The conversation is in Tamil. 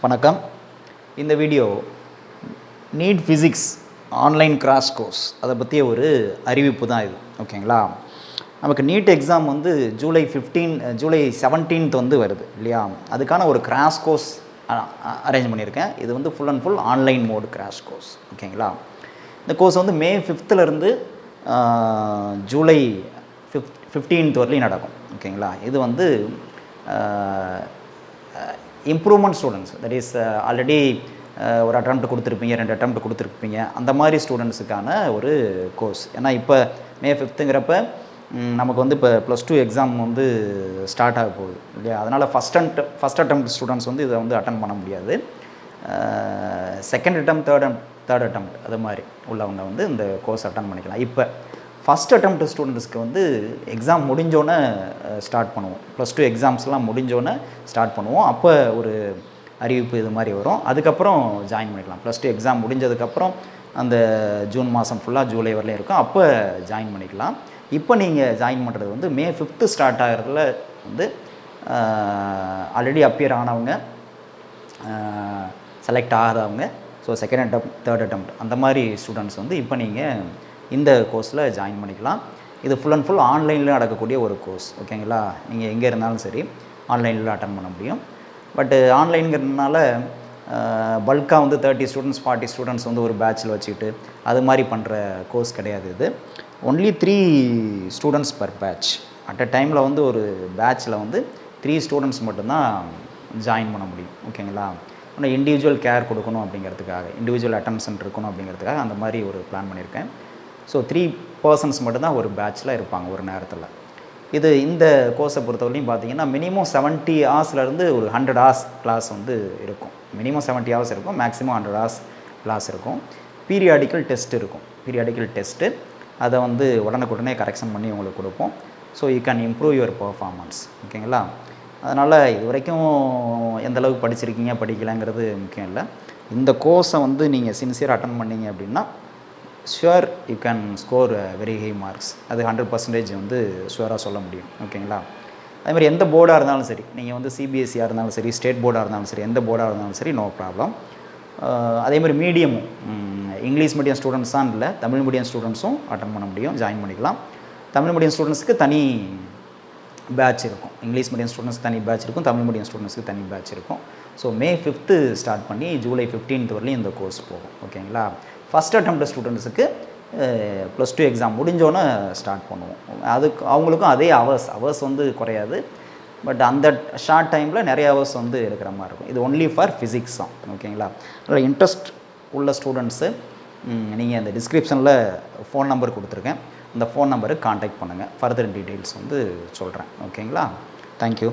வணக்கம். இந்த video NEET physics online crash course அதை பற்றிய ஒரு அறிவிப்பு தான் இது. ஓகேங்களா? நமக்கு நீட் எக்ஸாம் வந்து ஜூலை 17th வந்து வருது இல்லையா? அதுக்கான ஒரு கிராஷ் கோர்ஸ் அரேஞ்ச் பண்ணியிருக்கேன். இது வந்து full and full online mode crash course. ஓகேங்களா? இந்த கோர்ஸ் வந்து மே 5th ஜூலை 15th வரலையும் நடக்கும். ஓகேங்களா? இது வந்து improvement students, that is already ஒரு அட்டெம்ப்ட் கொடுத்துருப்பீங்க, 2 அட்டெம்ப்ட் கொடுத்துருப்பீங்க, அந்த மாதிரி ஸ்டூடெண்ட்ஸுக்கான ஒரு கோர்ஸ். ஏன்னா இப்போ மே 5ங்கிறப்ப நமக்கு வந்து இப்போ +2 எக்ஸாம் வந்து ஸ்டார்ட் ஆக போகுது இல்லையா? அதனால் ஃபஸ்ட் அட்டெம்ப்ட் ஸ்டூடெண்ட்ஸ் வந்து இதை வந்து அட்டன் பண்ண முடியாது. செகண்ட் அட்டெம்ப்ட், தேர்ட் அட்டெம்ப்ட் அது மாதிரி உள்ளவங்க வந்து இந்த கோர்ஸ் அட்டன் பண்ணிக்கலாம். இப்போ ஃபஸ்ட் அட்டெம்ப்ட் ஸ்டூடெண்ட்ஸ்க்கு வந்து எக்ஸாம் முடிஞ்சோன்னே ஸ்டார்ட் பண்ணுவோம். +2 எக்ஸாம்ஸ்லாம் முடிஞ்சோன்னே ஸ்டார்ட் பண்ணுவோம். அப்போ ஒரு அறிவிப்பு இது மாதிரி வரும். அதுக்கப்புறம் ஜாயின் பண்ணிக்கலாம். +2 எக்ஸாம் முடிஞ்சதுக்கப்புறம் அந்த ஜூன் மாதம் ஃபுல்லாக ஜூலை வரலையும் இருக்கும். அப்போ ஜாயின் பண்ணிக்கலாம். இப்போ நீங்கள் ஜாயின் பண்ணுறது வந்து மே 5th ஸ்டார்ட் ஆகிறதுல வந்து ஆல்ரெடி அப்பியர் ஆனவங்க, செலக்ட் ஆகாதவங்க, so second attempt, third attempt அந்த மாதிரி ஸ்டூடெண்ட்ஸ் வந்து இப்போ நீங்கள் இந்த கோர்ஸில் ஜாயின் பண்ணிக்கலாம். இது ஃபுல் அண்ட் ஃபுல் ஆன்லைனில் நடக்கக்கூடிய ஒரு கோர்ஸ். ஓகேங்களா? நீங்கள் எங்கே இருந்தாலும் சரி ஆன்லைனில் அட்டன் பண்ண முடியும். பட்டு ஆன்லைனுங்கிறதுனால பல்காக வந்து 30 ஸ்டூடெண்ட்ஸ் 40 ஸ்டூடெண்ட்ஸ் வந்து ஒரு பேட்சில் வச்சுக்கிட்டு அது மாதிரி பண்ணுற கோர்ஸ் கிடையாது. இது only 3 students per batch. At a டைமில் வந்து ஒரு பேட்சில் வந்து 3 ஸ்டூடெண்ட்ஸ் மட்டும்தான் ஜாயின் பண்ண முடியும். ஓகேங்களா? ஆனால் இண்டிவிஜுவல் கேர் கொடுக்கணும் அப்படிங்கிறதுக்காக, இண்டிவிஜுவல் அட்டென்ஷன் இருக்கணும் அப்படிங்கிறதுக்காக அந்த மாதிரி ஒரு பிளான் பண்ணியிருக்கேன். ஸோ 3 பர்சன்ஸ் மட்டும்தான் ஒரு பேட்சில் இருப்பாங்க ஒரு நேரத்தில். இந்த கோர்ஸை பொறுத்தவரையும் பார்த்தீங்கன்னா மினிமம் 70 ஹவர்ஸ்லேருந்து ஒரு 100 ஹவர்ஸ் கிளாஸ் வந்து இருக்கும். மினிமம் 70 ஹவர்ஸ் இருக்கும், மேக்ஸிமம் 100 ஹவர்ஸ் கிளாஸ் இருக்கும். பீரியாடிக்கல் டெஸ்ட் இருக்கும். பீரியாடிக்கல் டெஸ்ட்டு அதை வந்து உடனுக்குடனே கரெக்ஷன் பண்ணி உங்களுக்கு கொடுப்போம். So you can improve your performance. ஓகேங்களா? அதனால் இது வரைக்கும் எந்தளவுக்கு படிச்சிருக்கீங்க படிக்கலைங்கிறது முக்கியம் இல்லை. இந்த கோர்ஸை வந்து நீங்கள் சின்சியராக அட்டன் பண்ணீங்க அப்படின்னா sure you can score very high marks. அது 100% வந்து ஷுவராக சொல்ல முடியும். ஓகேங்களா? அதேமாதிரி எந்த போர்டாக இருந்தாலும் சரி, நீங்கள் வந்து சிபிஎஸ்சியாக இருந்தாலும் சரி, ஸ்டேட் போர்டாக இருந்தாலும் சரி, எந்த போர்டாக இருந்தாலும் சரி, நோ ப்ராப்ளம். அதேமாதிரி மீடியமும் இங்கிலீஷ் மீடியம் ஸ்டூடெண்ட்ஸ் தான் இல்லை, தமிழ் மீடியம் ஸ்டூடெண்ட்ஸும் அட்டன் பண்ண முடியும், ஜாயின் பண்ணிக்கலாம். தமிழ் மீடியம் ஸ்டூடெண்ட்ஸ்க்கு தனி பேட்ச் இருக்கும். இங்கிலீஷ் மீடியம் ஸ்டூடெண்ட்ஸ் தனி பேட்ச் இருக்கும், தமிழ் மீடியம் ஸ்டூடெண்ட்ஸ்க்கு தனி பேட்ச் இருக்கும். ஸோ மே 5th ஸ்டார்ட் பண்ணி ஜூலை 15th வரலையும் இந்த கோர்ஸ் போகும். ஓகேங்களா? ஃபஸ்ட் அட்டெம்ப்ட் ஸ்டூடெண்ட்ஸுக்கு +2 எக்ஸாம் முடிஞ்சோன்னே ஸ்டார்ட் பண்ணுவோம். அவங்களுக்கும் அதே ஹவர்ஸ் வந்து குறையாது. பட் அந்த ஷார்ட் டைமில் நிறைய ஹவர்ஸ் வந்து எடுக்கிற மாதிரி இருக்கும். இது ஒன்லி ஃபார் ஃபிசிக்ஸ் தான். ஓகேங்களா? அதில் இன்ட்ரெஸ்ட் உள்ள ஸ்டூடெண்ட்ஸு நீங்கள் அந்த டிஸ்கிரிப்ஷனில் ஃபோன் நம்பர் கொடுத்துருக்கேன், அந்த ஃபோன் நம்பருக்கு காண்டாக்ட் பண்ணுங்கள். ஃபர்தர் டீட்டெயில்ஸ் வந்து சொல்கிறேன். ஓகேங்களா? தேங்க்யூ.